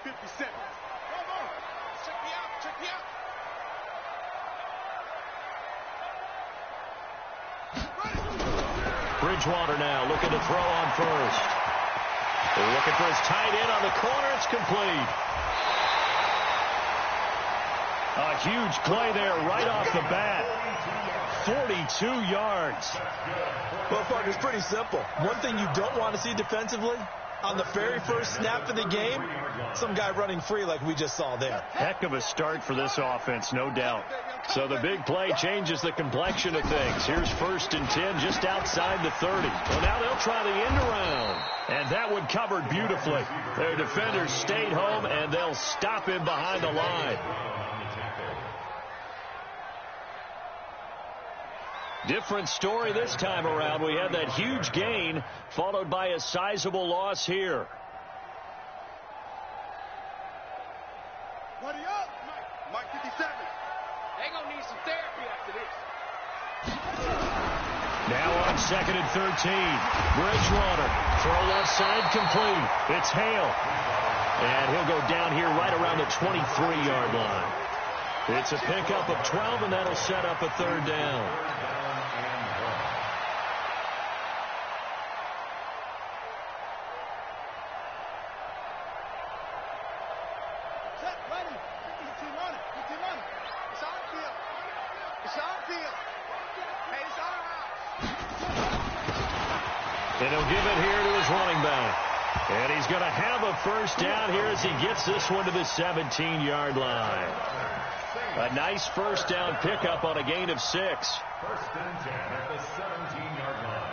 57. Check me out. Check me out. Bridgewater now looking to throw on first. They're looking for his tight end on the corner. It's complete. A huge play there right off the bat. 42 yards. Well, Parker, it's pretty simple. One thing you don't want to see defensively, on the very first snap of the game, some guy running free like we just saw there. Heck of a start for this offense, no doubt. So the big play changes the complexion of things. Here's 1st and 10 just outside the 30. Well, now they'll try the end around. And that one covered beautifully. Their defenders stayed home, and they'll stop him behind the line. Different story this time around. We had that huge gain followed by a sizable loss here. Buddy up, Mike 57. They gonna need some therapy after this. Now on 2nd and 13. Bridgewater. Throw left side complete. It's Hale. And he'll go down here right around the 23-yard line. It's a pickup of 12, and that'll set up a 3rd down. And he'll give it here to his running back. And he's going to have a 1st down here as he gets this one to the 17-yard line. A nice 1st down pickup on a gain of 6. 1st and 10 at the 17-yard line.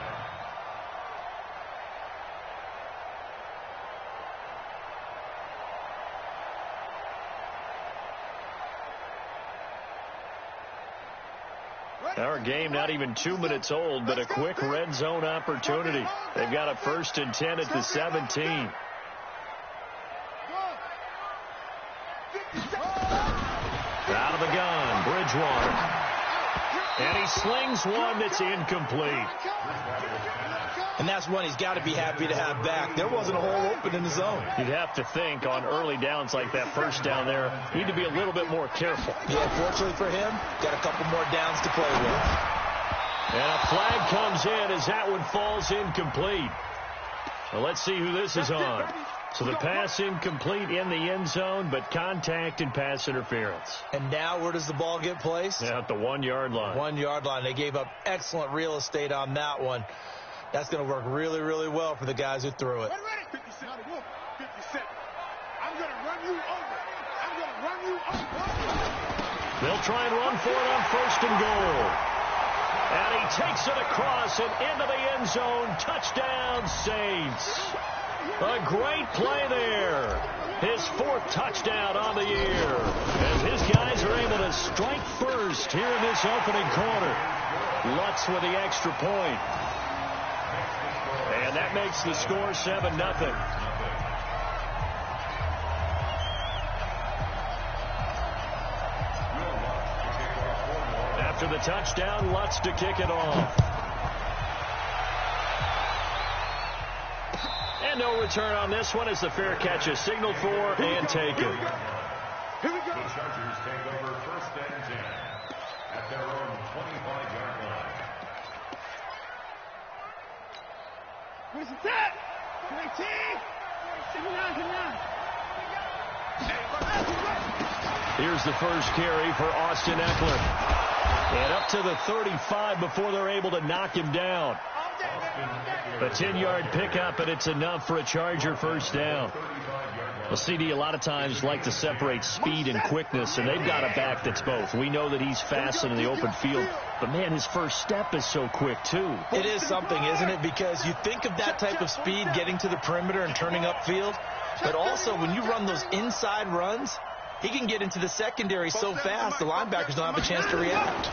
Our game not even 2 minutes old, but a quick red zone opportunity. They've got a 1st and 10 at the 17. Out of the gun, Bridgewater. And he slings one that's incomplete. And that's one he's got to be happy to have back. There wasn't a hole open in the zone. You'd have to think on early downs like that 1st down there, need to be a little bit more careful. Yeah, fortunately for him, got a couple more downs to play with. And a flag comes in as that one falls incomplete. Well, let's see who this is on. So the pass incomplete in the end zone, but contact and pass interference. And now where does the ball get placed? Yeah, at the 1-yard line. 1-yard line. They gave up excellent real estate on that one. That's going to work really, really well for the guys who threw it. 57. I'm going to run you over. I'm going to run you over. They'll try and run for it on 1st and goal. And he takes it across and into the end zone. Touchdown, Saints. A great play there. His 4th touchdown on the year. As his guys are able to strike first here in this opening quarter. Lutz with the extra point. And that makes the score 7-0. After the touchdown, Lutz to kick it off. And no return on this one as the fair catch is signaled for and taken. Here we go. The Chargers take over 1st and 10 at their own 25-yard line. Where's the tap? 19. Here's the first carry for Austin Eckler. And up to the 35 before they're able to knock him down. A 10-yard pickup, and it's enough for a Charger 1st down. Well, CD, a lot of times like to separate speed and quickness, and they've got a back that's both. We know that he's fast in the open field, but, man, his first step is so quick, too. It is something, isn't it? Because you think of that type of speed getting to the perimeter and turning upfield, but also when you run those inside runs, he can get into the secondary so fast the linebackers don't have a chance to react.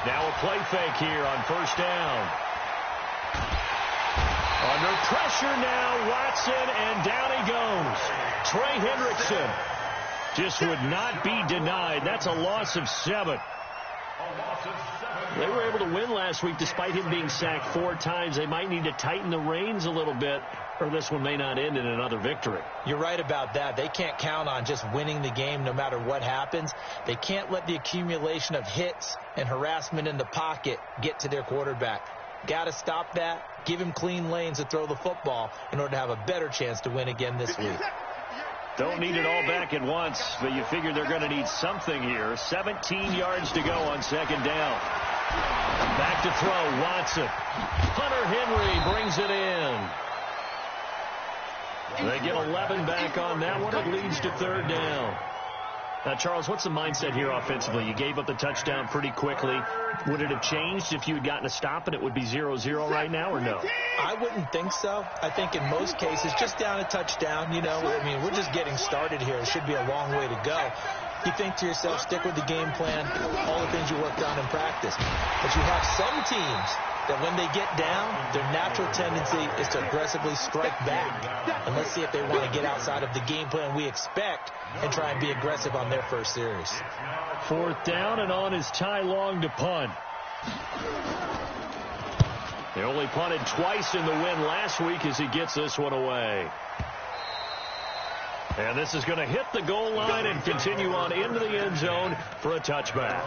Now a play fake here on 1st down. Under pressure now, Watson, and down he goes. Trey Hendrickson just would not be denied. That's a loss of 7. They were able to win last week despite him being sacked 4 times. They might need to tighten the reins a little bit or this one may not end in another victory. You're right about that. They can't count on just winning the game no matter what happens. They can't let the accumulation of hits and harassment in the pocket get to their quarterback. Got to stop that. Give him clean lanes to throw the football in order to have a better chance to win again this week. Don't need it all back at once, but you figure they're going to need something here. 17 yards to go on second down. Back to throw, Watson. Hunter Henry brings it in. They get 11 back on that one. It leads to third down. Now, Charles, what's the mindset here offensively? You gave up the touchdown pretty quickly. Would it have changed if you had gotten a stop and it would be 0-0 right now, or no? I wouldn't think so. I think in most cases, just down a touchdown, you know, I mean, we're just getting started here. It should be a long way to go. You think to yourself, stick with the game plan, all the things you worked on in practice. But you have some teams that when they get down, their natural tendency is to aggressively strike back. And let's see if they want to get outside of the game plan we expect and try and be aggressive on their first series. Fourth down, and on is Ty Long to punt. He only punted twice in the win last week as he gets this one away. And this is going to hit the goal line and continue on into the end zone for a touchback.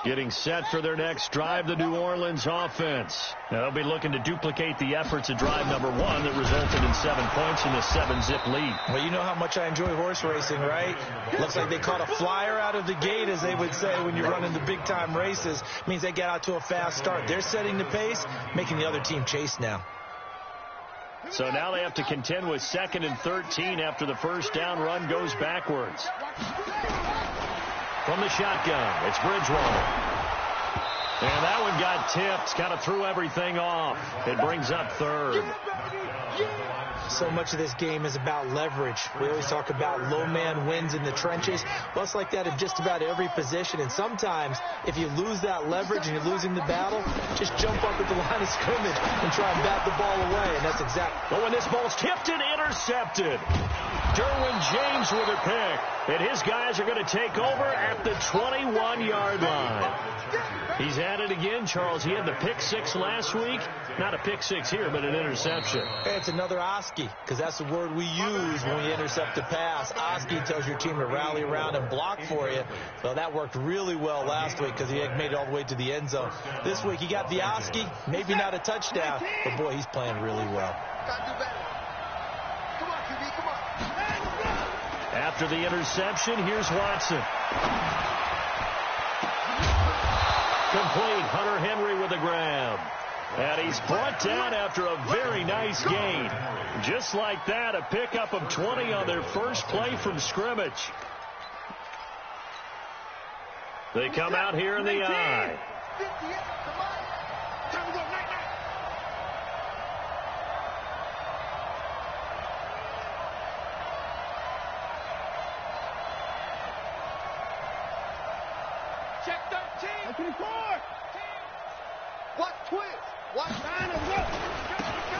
Getting set for their next drive, the New Orleans offense. Now, they'll be looking to duplicate the efforts of drive number 1 that resulted in 7 points in the 7-zip lead. Well, you know how much I enjoy horse racing, right? Looks like they caught a flyer out of the gate, as they would say when you're running the big-time races. Means they get out to a fast start. They're setting the pace, making the other team chase now. So now they have to contend with 2nd and 13 after the first down run goes backwards. From the shotgun, it's Bridgewater. And that one got tipped, kind of threw everything off. It brings up third. So much of this game is about leverage. We always talk about low man wins in the trenches. Well, it's like that in just about every position. And sometimes, if you lose that leverage and you're losing the battle, just jump up at the line of scrimmage and try and bat the ball away. And that's exactly. But when this ball's tipped and intercepted, Derwin James with a pick. And his guys are going to take over at the 21-yard line. He's at it again, Charles. He had the pick 6 last week. Not a pick 6 here, but an interception. It's another Oski, because that's the word we use when we intercept a pass. Oski tells your team to rally around and block for you. So that worked really well last week because he had made it all the way to the end zone. This week he got the Oski, maybe not a touchdown, but boy, he's playing really well. After the interception, here's Watson. Complete. Hunter Henry with a grab. And he's brought down after a very nice gain. Just like that, a pickup of 20 on their first play from scrimmage. They come out here in the I.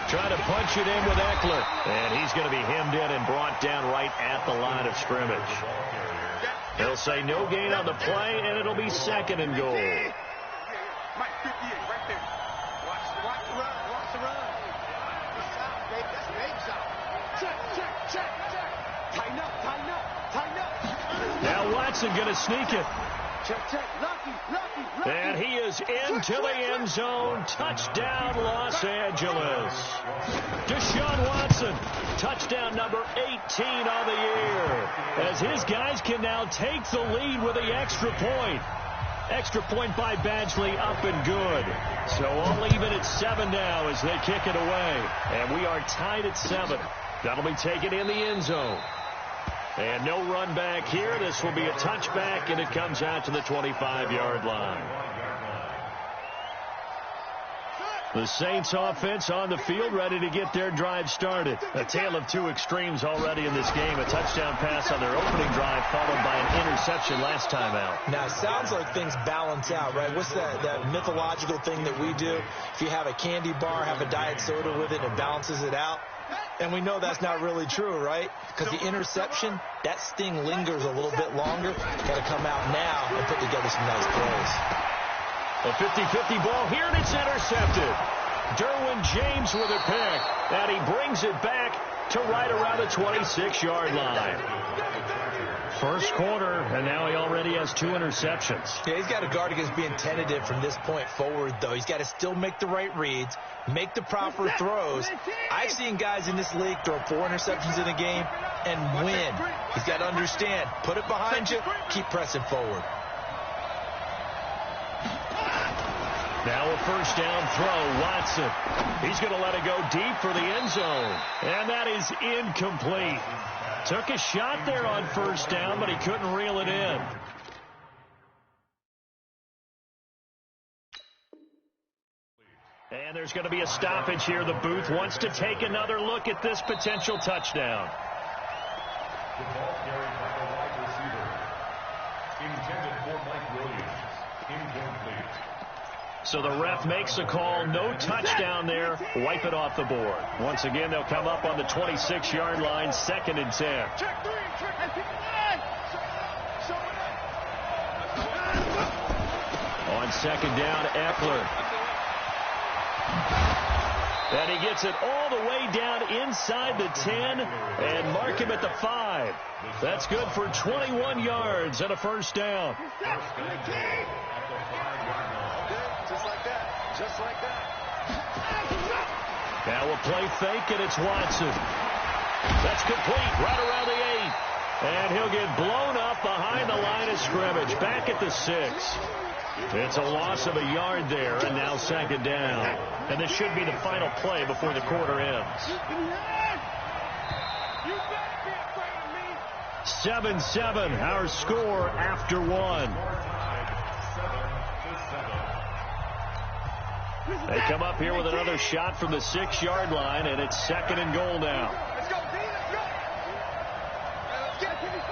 Trying to punch it in with Eckler. And he's going to be hemmed in and brought down right at the line of scrimmage. They'll say no gain on the play, and it'll be 2nd and goal. Mike 58 right there. Watch the run. Watch the run. That's baby shot. Check. Tighten up. Now Watson going to sneak it. Check. Lucky. And he is into the end zone. Touchdown, Los Angeles. Deshaun Watson, touchdown number 18 on the year. As his guys can now take the lead with the extra point. Extra point by Badgley, up and good. So all even at 7 now as they kick it away. And we are tied at 7. That'll be taken in the end zone. And no run back here. This will be a touchback, and it comes out to the 25-yard line. The Saints offense on the field, ready to get their drive started. A tale of two extremes already in this game. A touchdown pass on their opening drive, followed by an interception last time out. Now, it sounds like things balance out, right? What's that mythological thing that we do? If you have a candy bar, have a diet soda with it, it balances it out. And we know that's not really true, right? Because the interception, that sting lingers a little bit longer. Got to come out now and put together some nice plays. A 50-50 ball here, and it's intercepted. Derwin James with a pick, and he brings it back to right around the 26-yard line. First quarter, and now he already has 2 interceptions. Yeah, he's got to guard against being tentative from this point forward, though. He's got to still make the right reads, make the proper throws. I've seen guys in this league throw 4 interceptions in a game and win. He's got to understand, put it behind you, keep pressing forward. Now a first down throw, Watson. He's going to let it go deep for the end zone. And that is incomplete. Took a shot there on first down, but he couldn't reel it in. And there's going to be a stoppage here. The booth wants to take another look at this potential touchdown. The ball carried by the wide receiver. Intended for Mike Williams. Incomplete. So the ref makes a call. No touchdown there. Wipe it off the board. Once again, they'll come up on the 26-yard line, 2nd and 10. On 2nd down, Eckler. And he gets it all the way down inside the 10 and mark him at the 5. That's good for 21 yards and a first down. Just like that. Now a play fake, and it's Watson. That's complete right around the 8. And he'll get blown up behind the line of scrimmage. Back at the 6. It's a loss of a yard there, and now 2nd down. And this should be the final play before the quarter ends. 7-7, our score after 1. They come up here with another shot from the 6-yard line, and it's 2nd and goal now. Let's go, D. Let's go. Let's get it. Give me 5.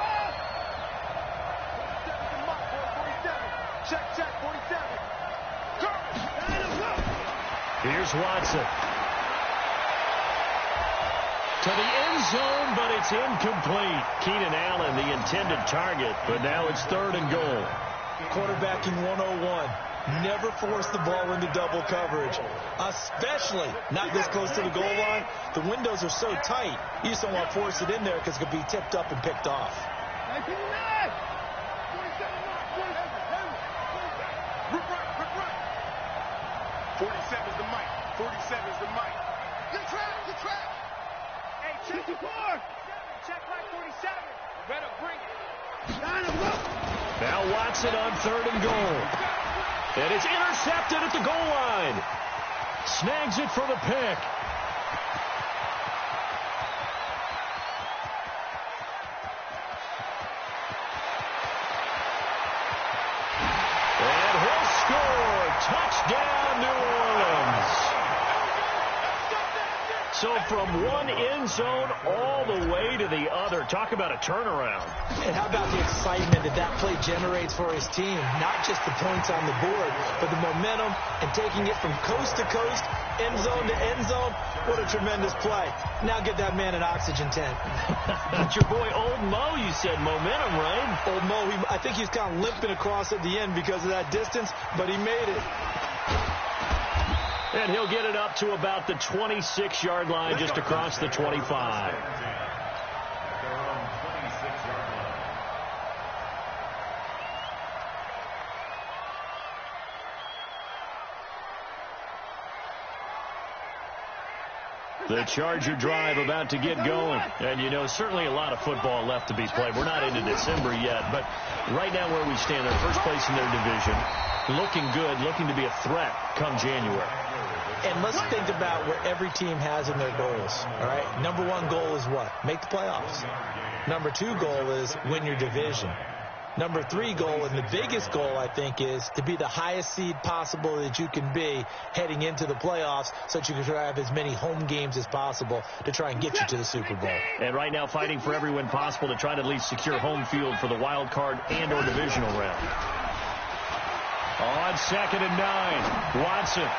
47's the mark, boy. 47. Check, 47. Here's Watson. To the end zone, but it's incomplete. Keenan Allen, the intended target, but now it's 3rd and goal. Quarterbacking 101. Never force the ball into double coverage, especially not this close to the goal line. The windows are so tight, you just don't want to force it in there because it could be tipped up and picked off. 47's the mic. 47's the mic. Good track. Hey, check the bar. Check like 47. Better bring it. Now Watson on 3rd and goal. And it's intercepted at the goal line. Snags it for the pick. And he'll score. Touchdown, New Orleans. So from one end zone all the way to the other. Talk about a turnaround. And how about the excitement that play generates for his team? Not just the points on the board, but the momentum and taking it from coast to coast, end zone to end zone. What a tremendous play. Now get that man an oxygen tent. That's your boy Old Mo, you said. Momentum, right? Old Mo, I think he's kind of limping across at the end because of that distance, but he made it. And he'll get it up to about the 26-yard line, just across the 25. The Charger drive about to get going. And, you know, certainly a lot of football left to be played. We're not into December yet, but right now where we stand, they're first place in their division, looking good, looking to be a threat come January. And let's think about what every team has in their goals, all right? Number 1 goal is what? Make the playoffs. Number 2 goal is win your division. Number 3 goal, and the biggest goal, I think, is to be the highest seed possible that you can be heading into the playoffs so that you can have as many home games as possible to try and get you to the Super Bowl. And right now fighting for every win possible to try to at least secure home field for the wild card and or divisional round. On 2nd and 9, Watson.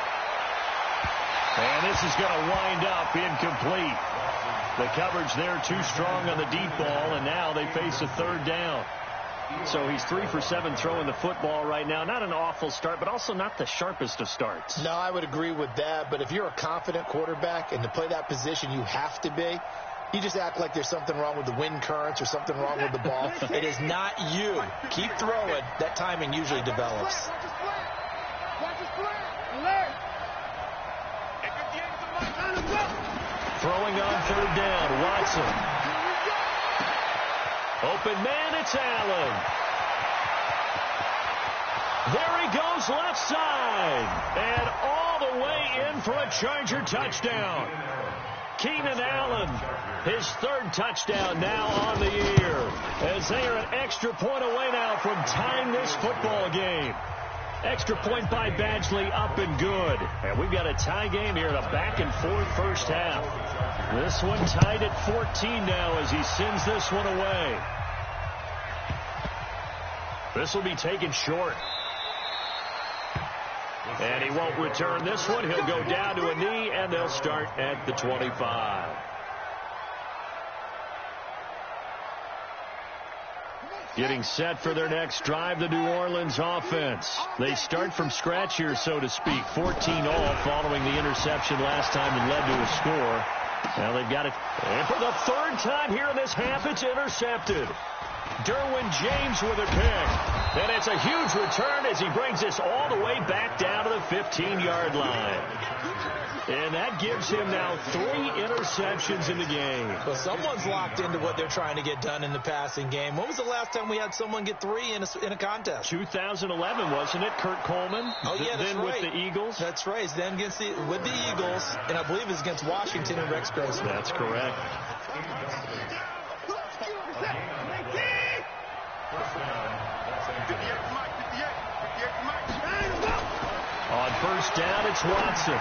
And this is going to wind up incomplete. The coverage there too strong on the deep ball, and now they face a 3rd down. So he's 3 for 7 throwing the football right now. Not an awful start, but also not the sharpest of starts. No, I would agree with that. But if you're a confident quarterback and to play that position, you have to be. You just act like there's something wrong with the wind currents or something wrong with the ball. It is not you. Keep throwing. That timing usually develops. Throwing on 3rd down, Watson. Open man, it's Allen. There he goes left side. And all the way in for a Charger touchdown. Keenan Allen, his 3rd touchdown now on the year. As they are an extra point away now from tying this football game. Extra point by Badgley, up and good. And we've got a tie game here in a back-and-forth first half. This one tied at 14 now as he sends this one away. This will be taken short. And he won't return this one. He'll go down to a knee, and they'll start at the 25. Getting set for their next drive, the New Orleans offense. They start from scratch here, so to speak. 14-all following the interception last time that led to a score. Now they've got it. And for the 3rd time here in this half, it's intercepted. Derwin James with a pick. And it's a huge return as he brings this all the way back down to the 15-yard line. And that gives him now 3 interceptions in the game. Well, someone's locked into what they're trying to get done in the passing game. When was the last time we had someone get 3 in a contest? 2011, wasn't it? Kurt Coleman? Oh, yeah, that's then right. With the Eagles? That's right. Then with the Eagles, and I believe it's against Washington and Rex Grossman. That's correct. On 1st down, it's Watson.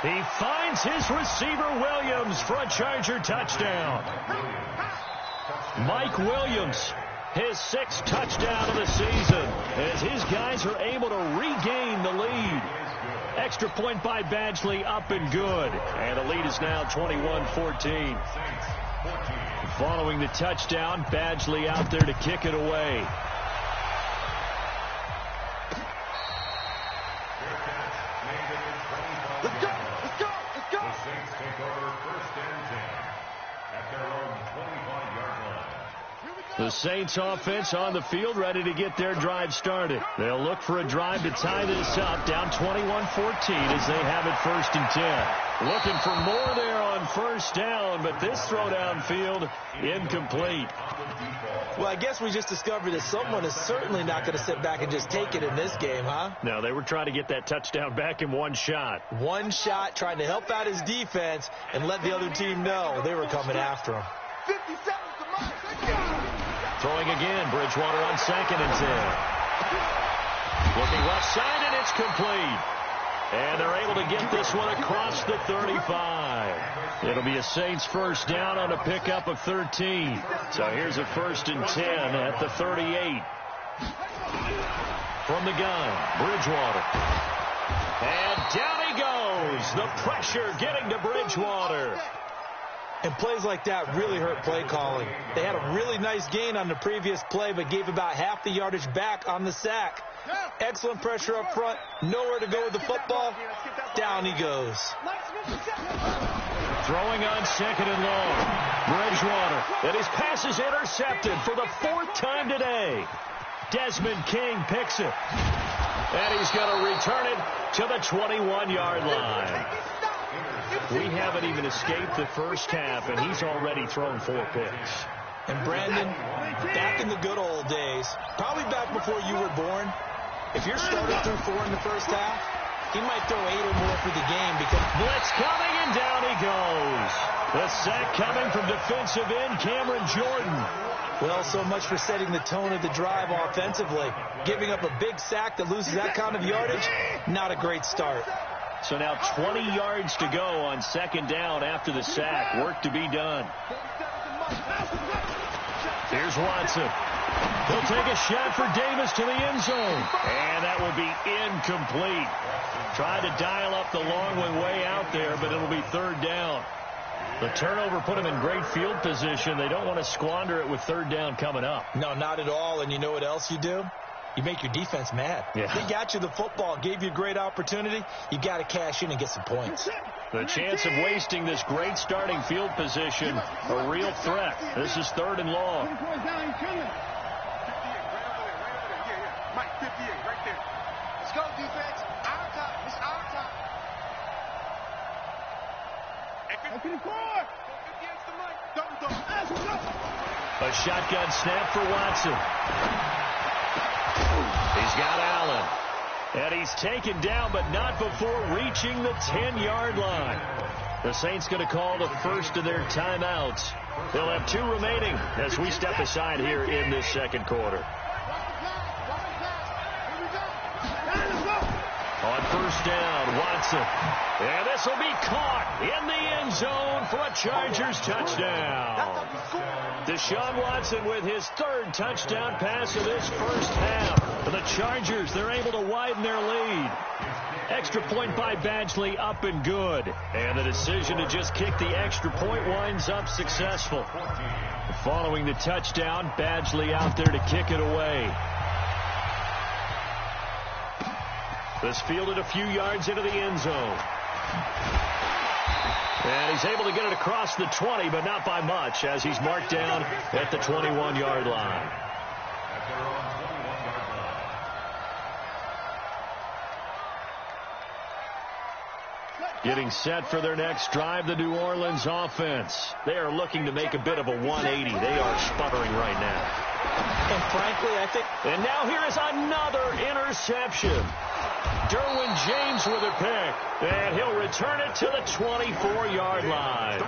He finds his receiver, Williams, for a Charger touchdown. Mike Williams, his 6th touchdown of the season, as his guys are able to regain the lead. Extra point by Badgley, up and good. And the lead is now 21-14. Following the touchdown, Badgley out there to kick it away. Let's go! Let's go! Let's go! The Saints take over 1st and 10 at their own 25-yard line. The Saints offense on the field, ready to get their drive started. They'll look for a drive to tie this up, down 21-14 as they have it 1st and 10. Looking for more there on 1st down, but this throw downfield incomplete. Well, I guess we just discovered that someone is certainly not going to sit back and just take it in this game, huh? No, they were trying to get that touchdown back in one shot. One shot, trying to help out his defense and let the other team know they were coming after him. 57's the mark. Throwing again, Bridgewater on 2nd and 10. Looking left side, and it's complete. And they're able to get this one across the 35. It'll be a Saints 1st down on a pickup of 13. So here's a 1st and 10 at the 38. From the gun, Bridgewater. And down he goes. The pressure getting to Bridgewater. And plays like that really hurt play calling. They had a really nice gain on the previous play, but gave about half the yardage back on the sack. Excellent pressure up front. Nowhere to go with the football. Down he goes. Throwing on 2nd and long. Bridgewater. And his pass is intercepted for the 4th time today. Desmond King picks it. And he's going to return it to the 21-yard line. We haven't even escaped the first half, and he's already thrown 4 picks. And Brandon, back in the good old days, probably back before you were born, if you're starting through 4 in the first half, he might throw 8 or more for the game because blitz coming, and down he goes. The sack coming from defensive end Cameron Jordan. Well, so much for setting the tone of the drive offensively. Giving up a big sack that loses that kind of yardage, not a great start. So now 20 yards to go on 2nd down after the sack. Work to be done. Here's Watson. He'll take a shot for Davis to the end zone. And that will be incomplete. Tried to dial up the long one way out there, but it'll be 3rd down. The turnover put them in great field position. They don't want to squander it with third down coming up. No, not at all. And you know what else you do? You make your defense mad. Yeah. They got you the football, gave you a great opportunity. You got to cash in and get some points. The chance of wasting this great starting field position, a real threat. This is 3rd and long. 58, right over there. Yeah. Mike, 58, right there. Let's go, defense. Our time. It's our time. Hey, 54. 58's the Mike. Double. A shotgun snap for Watson. He's got Allen. And he's taken down, but not before reaching the 10-yard line. The Saints going to call the first of their timeouts. They'll have 2 remaining as we step aside here in this second quarter. On first down, Watson. And this will be caught in the end zone for a Chargers touchdown. Deshaun Watson with his 3rd touchdown pass of this first half. For the Chargers, they're able to widen their lead. Extra point by Badgley, up and good. And the decision to just kick the extra point winds up successful. Following the touchdown, Badgley out there to kick it away. This fielded a few yards into the end zone. And he's able to get it across the 20, but not by much, as he's marked down at the 21-yard line. Getting set for their next drive, the New Orleans offense. They are looking to make a bit of a 180. They are sputtering right now. And frankly, I think... And now here is another interception. Derwin James with a pick. And he'll return it to the 24-yard line.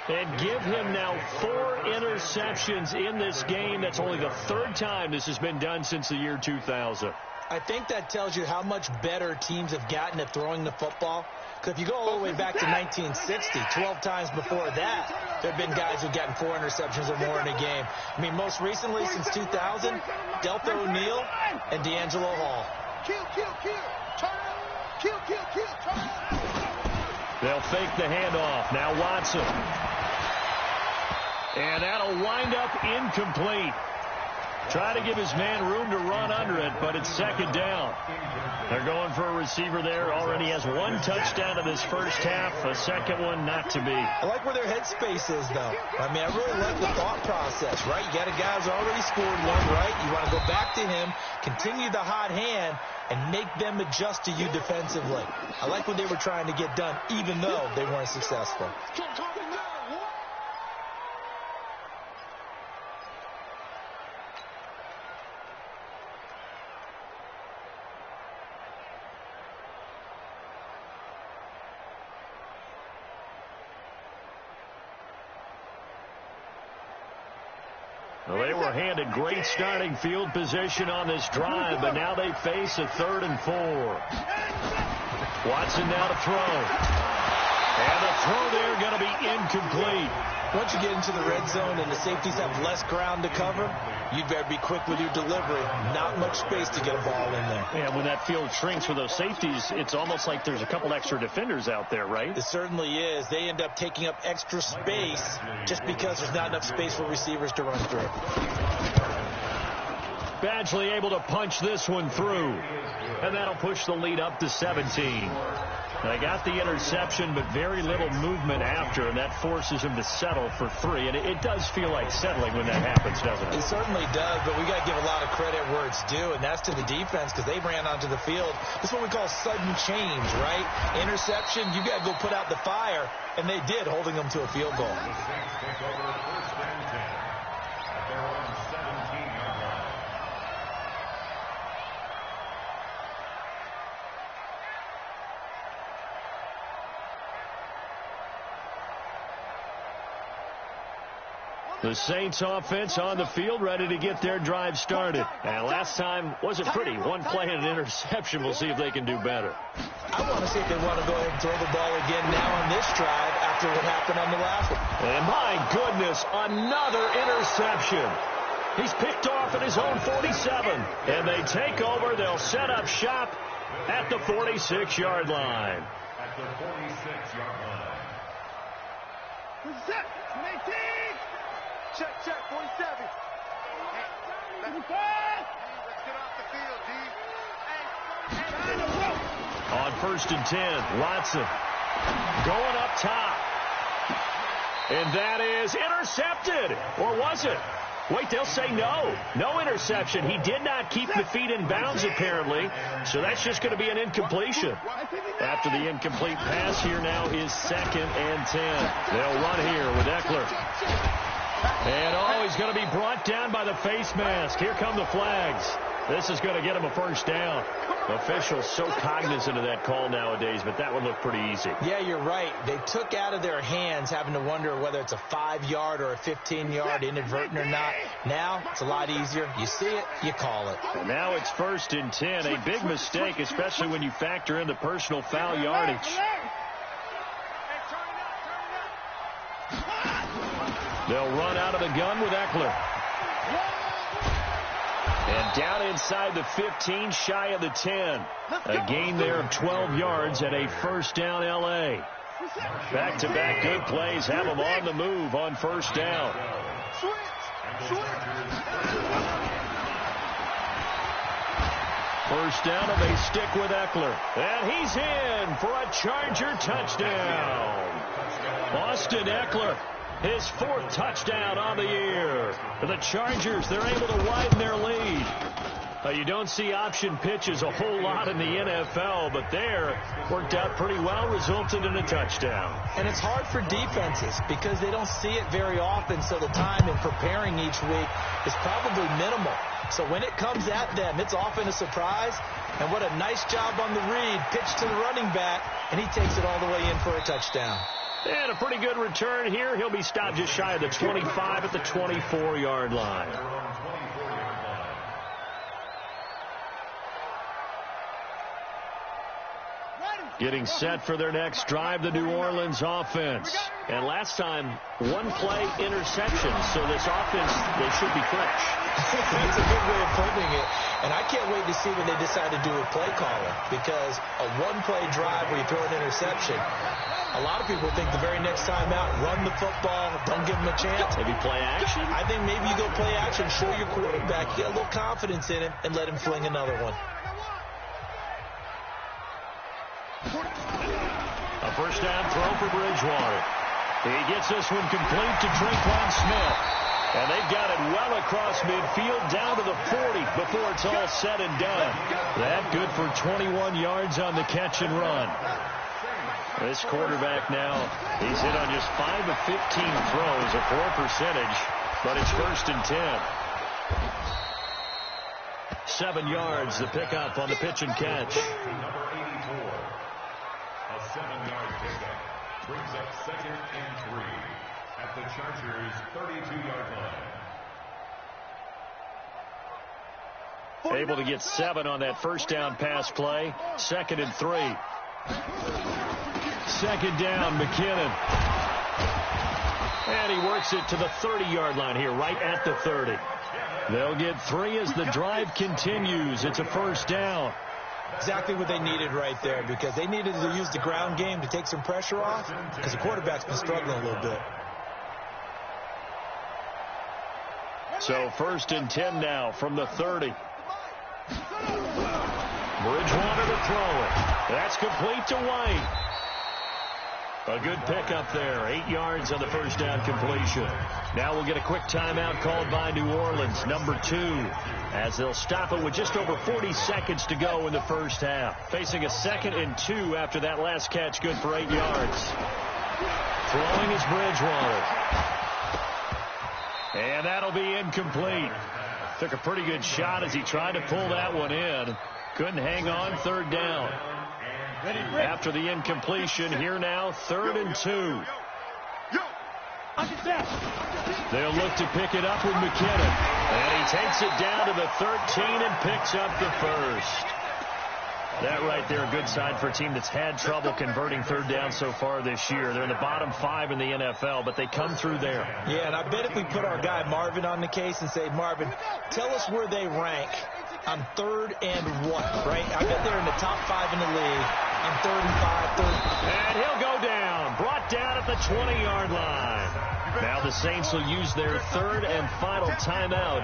And give him now 4 interceptions in this game. That's only the 3rd time this has been done since the year 2000. I think that tells you how much better teams have gotten at throwing the football. Because if you go all the way back to 1960, 12 times before that, there have been guys who've gotten 4 interceptions or more in a game. I mean, most recently, since 2000, Delta O'Neal and D'Angelo Hall. Kill, turn up. Kill, turn up. They'll fake the handoff. Now Watson. And that'll wind up incomplete. Try to give his man room to run under it, but it's 2nd down. They're going for a receiver there. Already has 1 touchdown in this first half. A 2nd one not to be. I like where their headspace is, though. I mean, I really like the thought process, right? You got a guy who's already scored 1, right? You want to go back to him, continue the hot hand, and make them adjust to you defensively. I like what they were trying to get done, even though they weren't successful. Well, they were handed great starting field position on this drive, but now they face a 3rd and 4. Watson now to throw. And the throw there going to be incomplete. Once you get into the red zone and the safeties have less ground to cover, you'd better be quick with your delivery. Not much space to get a ball in there. And when that field shrinks for those safeties, it's almost like there's a couple extra defenders out there, right? It certainly is. They end up taking up extra space just because there's not enough space for receivers to run through. Badgley able to punch this one through. And that'll push the lead up to 17. They got the interception, but very little movement after, and that forces him to settle for 3. And it does feel like settling when that happens, doesn't it? It certainly does, but we got to give a lot of credit where it's due, and that's to the defense because they ran onto the field. This is what we call sudden change, right? Interception, you got to go put out the fire, and they did, holding them to a field goal. The Saints offense on the field, ready to get their drive started. And last time wasn't pretty. 1 play and an interception. We'll see if they can do better. I want to see if they want to go ahead and throw the ball again now on this drive after what happened on the last one. And my goodness, another interception. He's picked off at his own 47. And they take over. They'll set up shop at the 46-yard line. At the 46-yard line. Check, 47. Let's get off the field, D. On 1st and 10, Watson going up top. And that is intercepted. Or was it? Wait, they'll say no. No interception. He did not keep the feet in bounds, apparently. So that's just going to be an incompletion. After the incomplete pass, here now is 2nd and 10. They'll run here with Eckler. And, he's going to be brought down by the face mask. Here come the flags. This is going to get him a first down. Officials so cognizant of that call nowadays, but that would look pretty easy. Yeah, you're right. They took out of their hands having to wonder whether it's a 5-yard or a 15-yard inadvertent or not. Now, it's a lot easier. You see it, you call it. And now it's 1st and 10. A big mistake, especially when you factor in the personal foul yardage. They'll run out of the gun with Eckler. And down inside the 15, shy of the 10. A gain there of 12 yards and a first down L.A. Back-to-back good plays have them on the move on first down. First down, and they stick with Eckler. And he's in for a Charger touchdown. Austin Eckler, his 4th touchdown on the year. For the Chargers, they're able to widen their lead. You don't see option pitches a whole lot in the NFL, but there worked out pretty well, resulted in a touchdown. And it's hard for defenses because they don't see it very often, so the time in preparing each week is probably minimal. So when it comes at them, it's often a surprise. And what a nice job on the read. Pitch to the running back, and he takes it all the way in for a touchdown. And a pretty good return here. He'll be stopped just shy of the 25 at the 24-yard line. Getting set for their next drive, the New Orleans offense. And last time, 1-play interception. So this offense, they should be fresh. That's a good way of putting it. And I can't wait to see when they decide to do a play caller. Because a 1-play drive where you throw an interception, a lot of people think the very next time out, run the football, don't give them a chance. Maybe play action? I think maybe you go play action, show your quarterback, get a little confidence in him, and let him fling another one. A first down throw for Bridgewater. He gets this one complete to Tre'Quan Smith. And they've got it well across midfield down to the 40 before it's all said and done. That good for 21 yards on the catch and run. This quarterback now, he's hit on just 5 of 15 throws, a poor percentage, but it's 1st and 10. 7 yards, the pickup on the pitch and catch. Number 84, a 7-yard pickup, brings up 2nd and 3 at the Chargers' 32-yard line. Able to get 7 on that first down pass play. 2nd and 3. 2nd down, McKinnon. And he works it to the 30-yard line here, right at the 30. They'll get 3 as the drive continues. It's a first down. Exactly what they needed right there, because they needed to use the ground game to take some pressure off, because the quarterback's been struggling a little bit. So 1st and 10 now from the 30. Bridgewater to throw it. That's complete to White. A good pickup there. 8 yards on the first down completion. Now we'll get a quick timeout called by New Orleans, number 2, as they'll stop it with just over 40 seconds to go in the first half. Facing a 2nd and 2 after that last catch, good for 8 yards. Throwing is Bridgewater. And that'll be incomplete. Took a pretty good shot as he tried to pull that one in. Couldn't hang on, 3rd down. After the incompletion, here now, 3rd and 2. They'll look to pick it up with McKinnon. And he takes it down to the 13 and picks up the first. That right there, a good sign for a team that's had trouble converting 3rd down so far this year. They're in the bottom 5 in the NFL, but they come through there. Yeah, and I bet if we put our guy Marvin on the case and say, Marvin, tell us where they rank on 3rd and 1, right? I bet they're in the top 5 in the league and 35, 30. And he'll go down. Brought down at the 20-yard line. Now the Saints will use their third and final timeout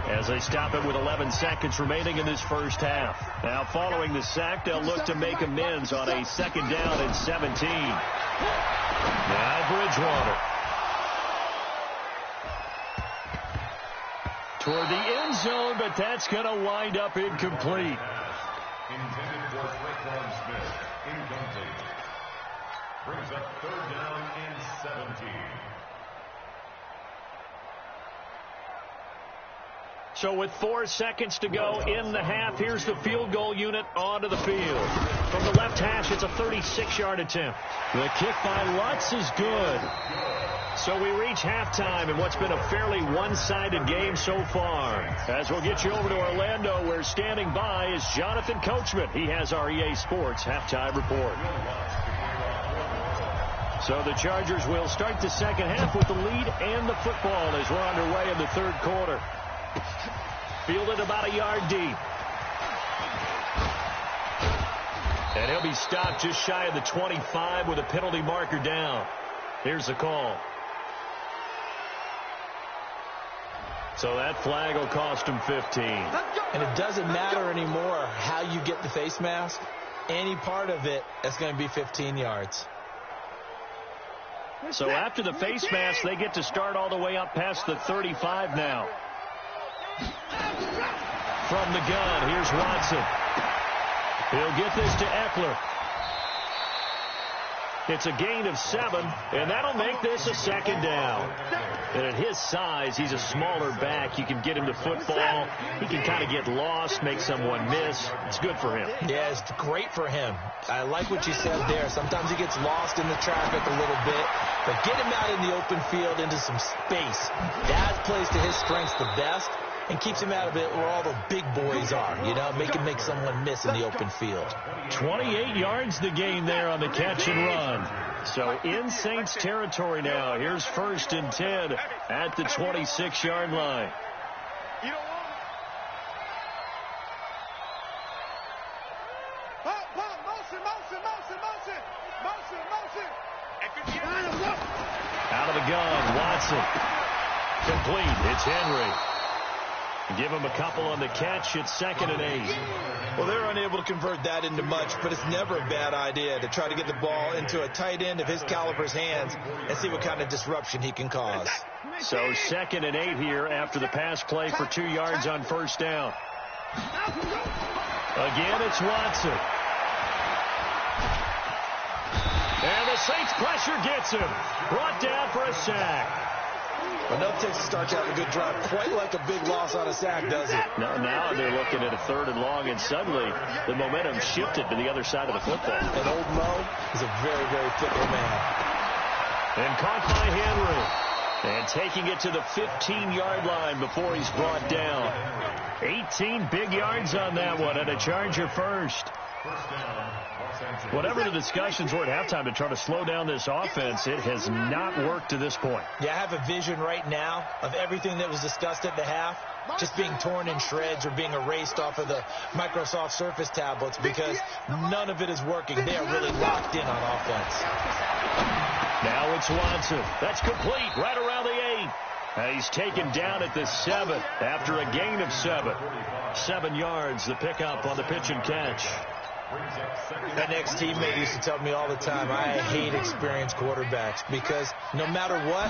as they stop it with 11 seconds remaining in this first half. Now following the sack, they'll look to make amends on a second down and 17. Now Bridgewater. Toward the end zone, but that's going to wind up incomplete. Intended for Traquan Smith. Incomplete. Brings up third down and 17. So with 4 seconds to go in the half, here's the field goal unit onto the field. From the left hash, it's a 36-yard attempt. The kick by Lutz is good. So we reach halftime in what's been a fairly one-sided game so far. As we'll get you over to Orlando, where standing by is Jonathan Coachman. He has our EA Sports halftime report. So the Chargers will start the second half with the lead and the football as we're underway in the third quarter. Fielded about a yard deep. And he'll be stopped just shy of the 25 with a penalty marker down. Here's the call. So that flag will cost him 15. And it doesn't matter anymore how you get the face mask. Any part of it is going to be 15 yards. So after the face mask, they get to start all the way up past the 35 now. From the gun, here's Watson. He'll get this to Eckler. It's a gain of 7, and that'll make this a second down. And at his size, he's a smaller back. You can get him to football. He can kind of get lost, make someone miss. It's good for him. Yeah, it's great for him. I like what you said there. Sometimes he gets lost in the traffic a little bit, but get him out in the open field into some space. That plays to his strengths the best and keeps him out of it where all the big boys are, you know, make him make someone miss in the open field. 28 yards the gain there on the catch and run. So in Saints territory now. Here's 1st and 10 at the 26-yard line. Out of the gun, Watson. Complete. It's Henry. Give him a couple on the catch. It's 2nd and 8. Well, they're unable to convert that into much, but it's never a bad idea to try to get the ball into a tight end of his caliber's hands and see what kind of disruption he can cause. So 2nd and 8 here after the pass play for 2 yards on 1st down. Again, it's Watson. And the Saints pressure gets him. Brought down for a sack. But no Texas starts out a good drive, quite like a big loss on a sack, does it? No, now they're looking at a 3rd and long, and suddenly the momentum shifted to the other side of the football. And old Mo is a very, very fickle man. And caught by Henry. And taking it to the 15-yard line before he's brought down. 18 big yards on that one, and a Charger first. Whatever the discussions were at halftime to try to slow down this offense, it has not worked to this point. Yeah, I have a vision right now of everything that was discussed at the half just being torn in shreds or being erased off of the Microsoft Surface tablets because none of it is working. They are really locked in on offense. Now it's Watson. That's complete right around the 8. He's taken down at the 7 after a gain of 7. 7 yards, the pickup on the pitch and catch. An ex-teammate used to tell me all the time, I hate experienced quarterbacks because no matter what,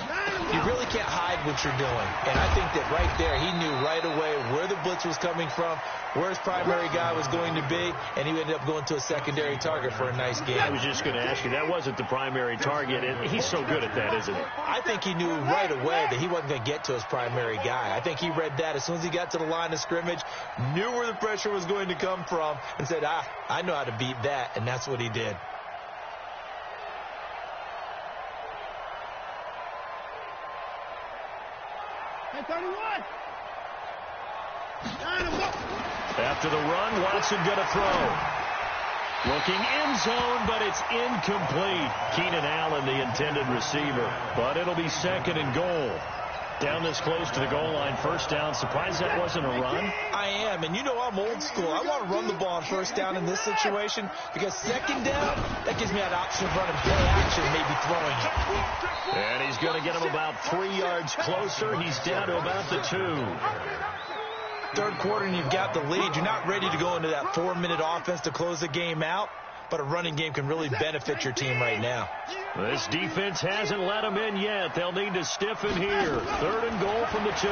you really can't hide what you're doing. And I think that right there, he knew right away where the blitz was coming from, where his primary guy was going to be, and he ended up going to a secondary target for a nice game. I was just going to ask you, that wasn't the primary target, and he's so good at that, isn't he? I think he knew right away that he wasn't going to get to his primary guy. I think he read that as soon as he got to the line of scrimmage, knew where the pressure was going to come from, and said, I know how to beat that, and that's what he did. Hey, 31. After the run, Watson going to throw. Looking end zone, but it's incomplete. Keenan Allen, the intended receiver. But it'll be 2nd and goal. Down this close to the goal line, first down. Surprised that wasn't a run? I am, and you know I'm old school. I want to run the ball on first down in this situation because second down, that gives me an option of running play action, maybe throwing it. And he's going to get him about 3 yards closer. He's down to about the 2. Third quarter and you've got the lead. You're not ready to go into that 4-minute offense to close the game out, but a running game can really benefit your team right now. This defense hasn't let them in yet. They'll need to stiffen here. Third and goal from the 2.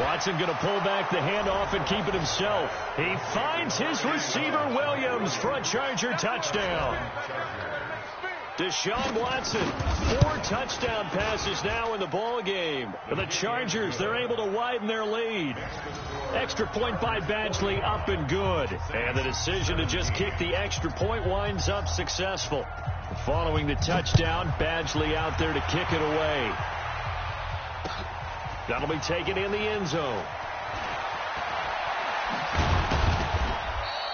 Watson going to pull back the handoff and keep it himself. He finds his receiver, Williams, for a Charger touchdown. Deshaun Watson, 4 touchdown passes now in the ball game. For the Chargers, they're able to widen their lead. Extra point by Badgley, up and good. And the decision to just kick the extra point winds up successful. Following the touchdown, Badgley out there to kick it away. That'll be taken in the end zone.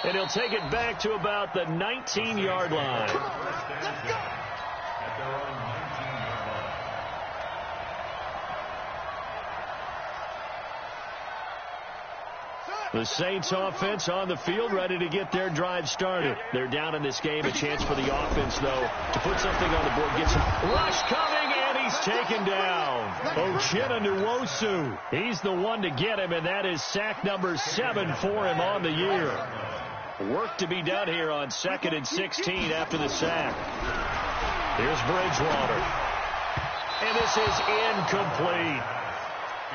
And he'll take it back to about the 19-yard line. Let's go. At their own 19-yard line. The Saints offense on the field, ready to get their drive started. They're down in this game. A chance for the offense, though, to put something on the board. Get some rush coming, and he's taken down. Uchenna Nwosu. He's the one to get him, and that is sack number 7 for him on the year. Work to be done here on 2nd and 16 after the sack. Here's Bridgewater. And this is incomplete.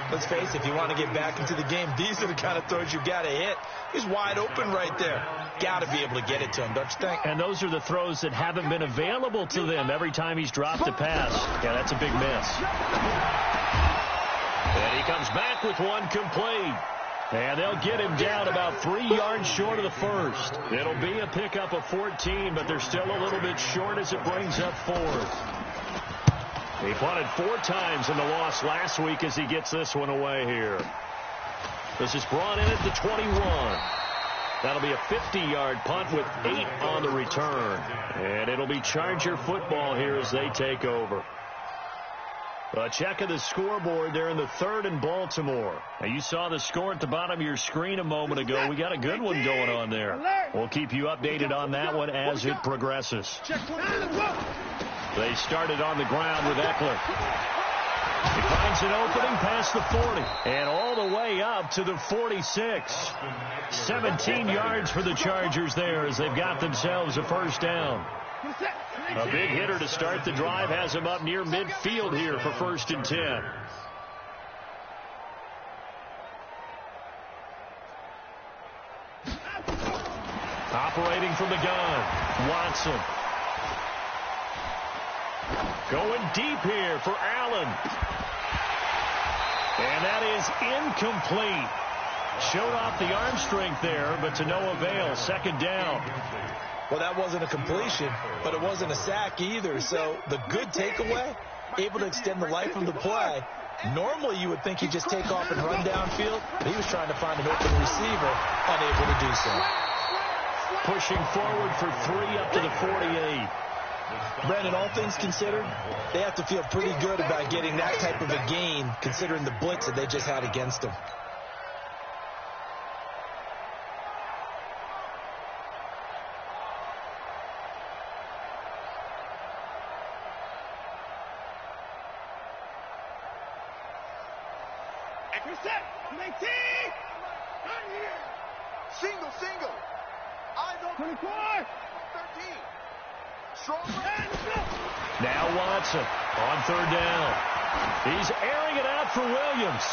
Let's face it, if you want to get back into the game, these are the kind of throws you got to hit. He's wide open right there. Got to be able to get it to him, don't you think? And those are the throws that haven't been available to them every time he's dropped a pass. Yeah, that's a big miss. And he comes back with one complete. And they'll get him down about 3 yards short of the first. It'll be a pickup of 14, but they're still a little bit short as it brings up 4th. He punted 4 times in the loss last week as he gets this one away here. This is brought in at the 21. That'll be a 50-yard punt with 8 on the return. And it'll be Charger football here as they take over. A check of the scoreboard there in the 3rd and Baltimore. Now, you saw the score at the bottom of your screen a moment ago. We got a good one going on there. We'll keep you updated on that one as it progresses. They started on the ground with Eckler. He finds an opening past the 40 and all the way up to the 46. 17 yards for the Chargers there as they've got themselves a first down. A big hitter to start the drive has him up near midfield here for 1st and 10. Operating from the gun, Watson. Going deep here for Allen. And that is incomplete. Showed off the arm strength there, but to no avail. 2nd down. Well, that wasn't a completion, but it wasn't a sack either. So the good takeaway, able to extend the life of the play. Normally you would think he'd just take off and run downfield, but he was trying to find an open receiver, unable to do so. Pushing forward for 3 up to the 48. Brandon, all things considered, they have to feel pretty good about getting that type of a gain, considering the blitz that they just had against them. Single. Eyes on 24. 13. Now Watson on 3rd down. He's airing it out for Williams.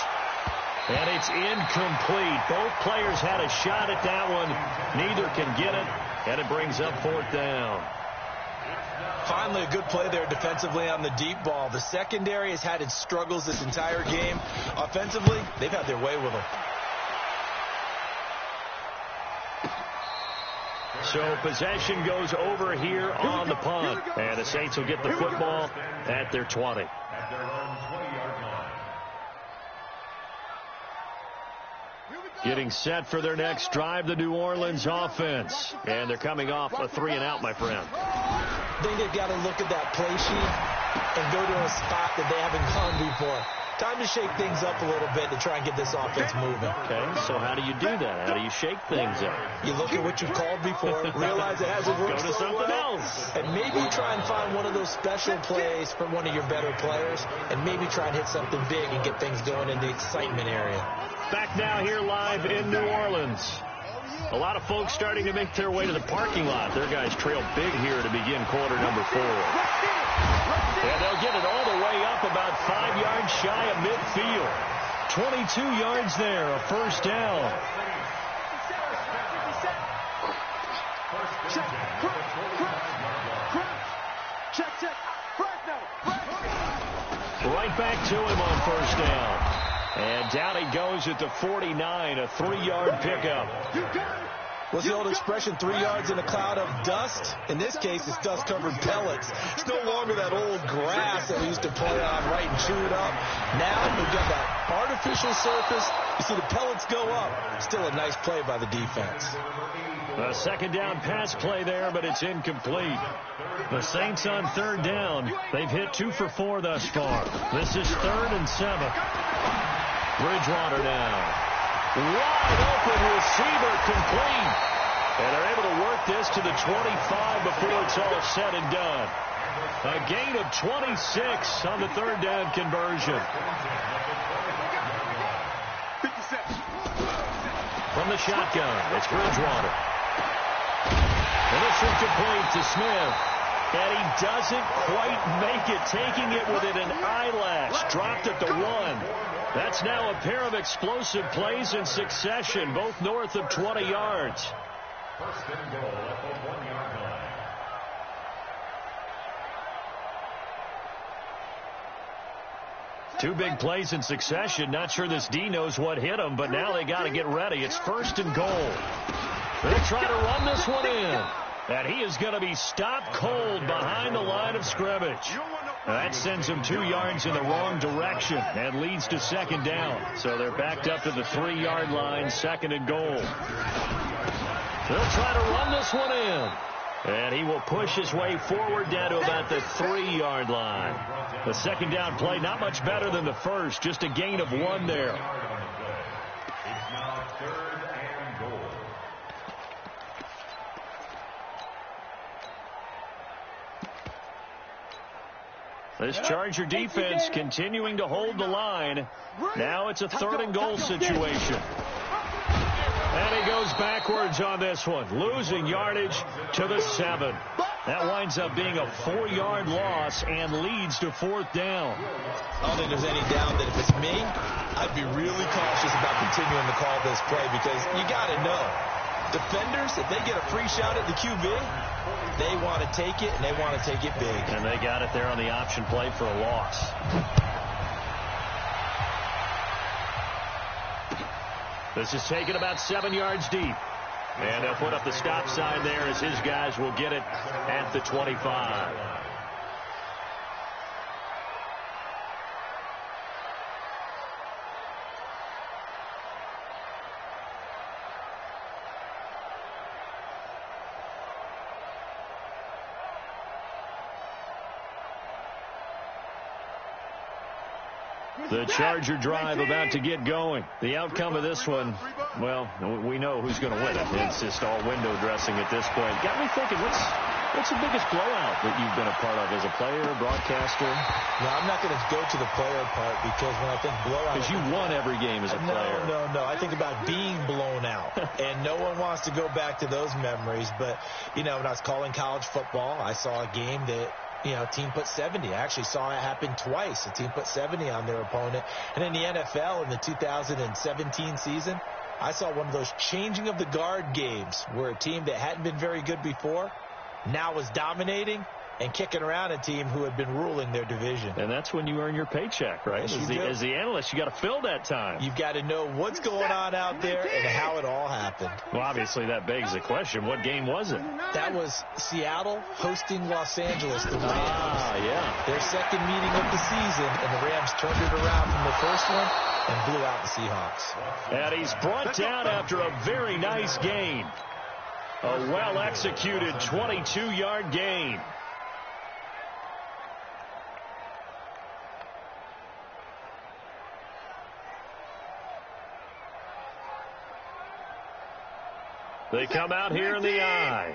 And it's incomplete. Both players had a shot at that one. Neither can get it. And it brings up 4th down. Finally, a good play there defensively on the deep ball. The secondary has had its struggles this entire game. Offensively, they've had their way with them. So possession goes over here on the punt. And the Saints will get the football at their 20. At their own 20-yard line. Getting set for their next drive, the New Orleans offense. And they're coming off a 3-and-out, my friend. I think they've got to look at that play sheet and go to a spot that they haven't gone before. time to shake things up a little bit to try and get this offense moving. Okay, so how do you do that? How do you shake things up? You look at what you called before, realize it hasn't worked Go to so something well, else. and maybe try and find one of those special plays for one of your better players, and maybe try and hit something big and get things going in the excitement area. Back now here live in New Orleans. A lot of folks starting to make their way to the parking lot. Their guys trail big here to begin quarter number 4. And they'll get it all the way up about 5 yards shy of midfield. 22 yards there, a first down. Right back to him on first down. And down he goes at the 49, a 3-yard pickup. What's the old expression, 3 yards in a cloud of dust? In this case, it's dust-covered pellets. It's no longer that old grass that we used to play on, right, and chew it up. Now we've got that artificial surface. You see the pellets go up. Still a nice play by the defense. A second down pass play there, but it's incomplete. The Saints on third down. They've hit 2 for 4 thus far. This is 3rd and 7. Bridgewater now. Wide open receiver complete. And they're able to work this to the 25 before it's all said and done. A gain of 26 on the third down conversion. From the shotgun, it's Bridgewater. And this one complete to Smith. And he doesn't quite make it, taking it within an eyelash. Dropped at the 1. That's now a pair of explosive plays in succession, both north of 20 yards. First and goal at the 1-yard line. Two big plays in succession. Not sure this D knows what hit him, but now they got to get ready. It's first and goal. They'll try to run this one in. And he is going to be stopped cold behind the line of scrimmage. That sends him 2 yards in the wrong direction and leads to second down. So they're backed up to the 3-yard line, second and goal. They'll try to run this one in. And he will push his way forward down to about the 3-yard line. The second down play, not much better than the first, just a gain of 1 there. It's now 3rd and goal. This Charger defense continuing to hold the line. Now it's a 3rd and goal situation. And he goes backwards on this one, losing yardage to the 7. That winds up being a 4-yard loss and leads to 4th down. I don't think there's any doubt that if it's me, I'd be really cautious about continuing to call this play, because you got to know, defenders, if they get a free shot at the QB, they want to take it, and they want to take it big. And they got it there on the option play for a loss. This is taken about 7 yards deep. And they'll put up the stop sign there as his guys will get it at the 25. The Charger drive about to get going. The outcome of this one, well, we know who's going to win it. It's just all window dressing at this point. Got me thinking, what's the biggest blowout that you've been a part of as a player, broadcaster? No, I'm not going to go to the player part, because when I think blowout... Because you won every game as a player. No. I think about being blown out. And no one wants to go back to those memories. But, when I was calling college football, I saw a game that... team put 70. I actually saw it happen twice. A team put 70 on their opponent. And in the NFL in the 2017 season, I saw one of those changing of the guard games where a team that hadn't been very good before now was dominating and kicking around a team who had been ruling their division. And that's when you earn your paycheck, right? Yes, as the analyst, you got to fill that time. You've got to know what's going on out there and how it all happened. Well, obviously, that begs the question, what game was it? That was Seattle hosting Los Angeles, the Rams. Yeah. Their second meeting of the season, and the Rams turned it around from the first one and blew out the Seahawks. And he's brought down after a very nice gain. A well-executed 22-yard gain. They come out here in the I.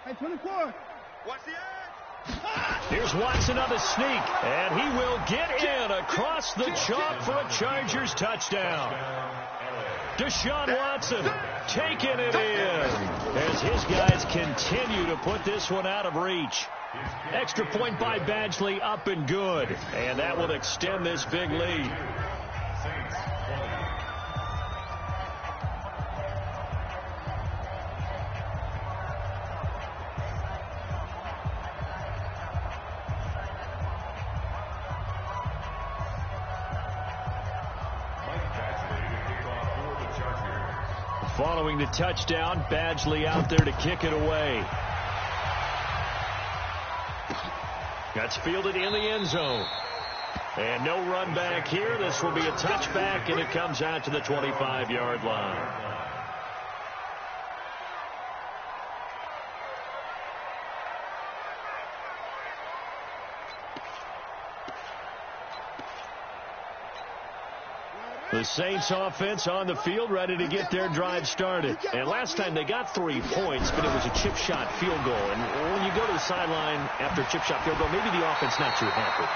Hey, 24. Watch the edge. Here's Watson on the sneak, and he will get in across the chalk for a Chargers touchdown. Deshaun Watson taking it in as his guys continue to put this one out of reach. Extra point by Badgley, up and good, and that will extend this big lead. Following the touchdown, Badgley out there to kick it away. That's fielded in the end zone. And no run back here. This will be a touchback, and it comes out to the 25-yard line. The Saints offense on the field, ready to get their drive started. And last time they got 3 points, but it was a chip shot field goal. And when you go to the sideline after a chip shot field goal, maybe the offense not too happy.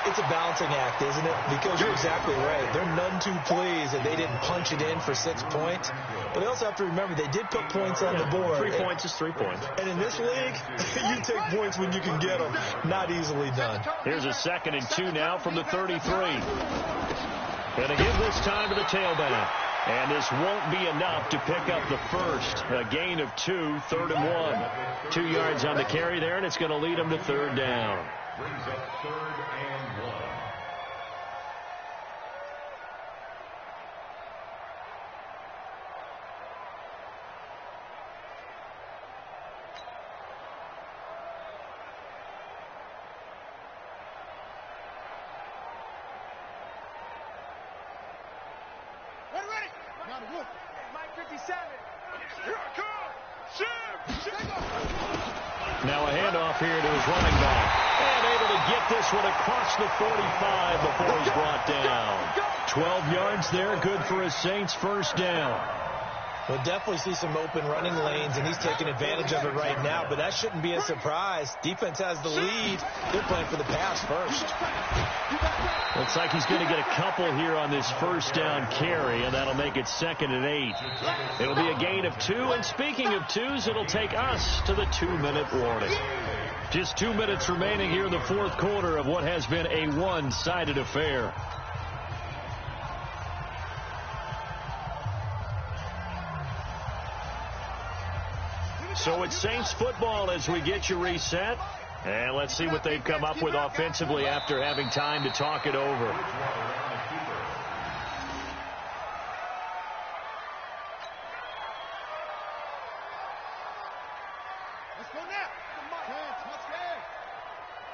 It's a balancing act, isn't it? Because you're exactly right. They're none too pleased that they didn't punch it in for 6 points. But they also have to remember they did put points on the board. 3 points is 3 points. And in this league, you take points when you can get them. Not easily done. Here's a 2nd and 2 now from the 33. Going to give this time to the tailback. And this won't be enough to pick up the first. A gain of 2, 3rd and 1. 2 yards on the carry there, and it's going to lead them to 3rd down. Brings up 3rd and 1. Now a handoff here to his running back. And able to get this one across the 45 before he's brought down. 12 yards there, good for a Saints first down. We'll definitely see some open running lanes, and he's taking advantage of it right now, but that shouldn't be a surprise. Defense has the lead. They're playing for the pass first. Looks like he's going to get a couple here on this first down carry, and that'll make it 2nd and 8. It'll be a gain of 2, and speaking of 2s, it'll take us to the 2-minute warning. Just 2 minutes remaining here in the 4th quarter of what has been a one-sided affair. So it's Saints football as we get you reset. And let's see what they've come up with offensively after having time to talk it over. Let's go now.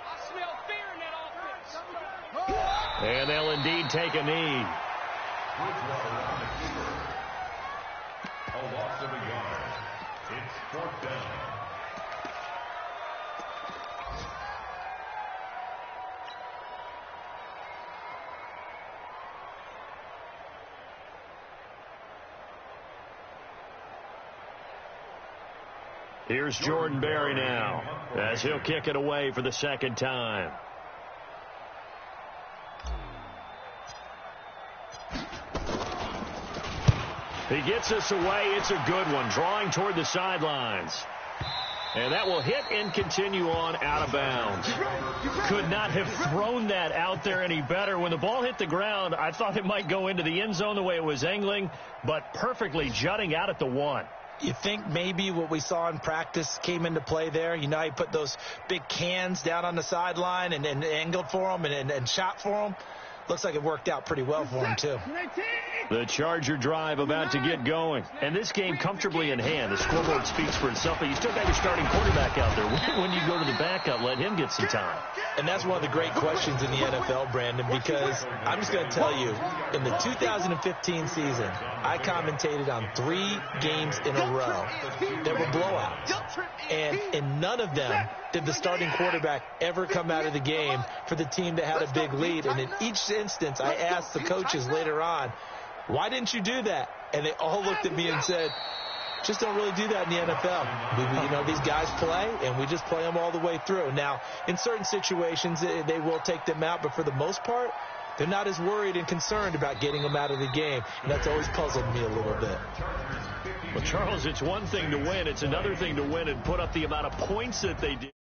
I smell fear in that offense. And they'll indeed take a knee. A loss of a yard. It's 4th down. Here's Jordan Berry now as he'll kick it away for the 2nd time. He gets us away. It's a good one, drawing toward the sidelines. And that will hit and continue on out of bounds. Could not have thrown that out there any better. When the ball hit the ground, I thought it might go into the end zone the way it was angling, but perfectly jutting out at the 1. You think maybe what we saw in practice came into play there? You know, he put those big cans down on the sideline and angled for them and shot for them. Looks like it worked out pretty well for him, too. The Charger drive about to get going. And this game comfortably in hand. The scoreboard speaks for itself, but you still got your starting quarterback out there. When you go to the backup, let him get some time. And that's one of the great questions in the NFL, Brandon, because I'm just going to tell you, in the 2015 season, I commentated on 3 games in a row that were blowouts. And in none of them did the starting quarterback ever come out of the game for the team that had a big lead. And in each instance, I asked the coaches later on, why didn't you do that? And they all looked at me and said, Just don't really do that in the NFL. These guys play, and we just play them all the way through. Now, in certain situations, they will take them out, but for the most part, they're not as worried and concerned about getting them out of the game, and that's always puzzled me a little bit. Well, Charles, it's one thing to win. It's another thing to win and put up the amount of points that they did.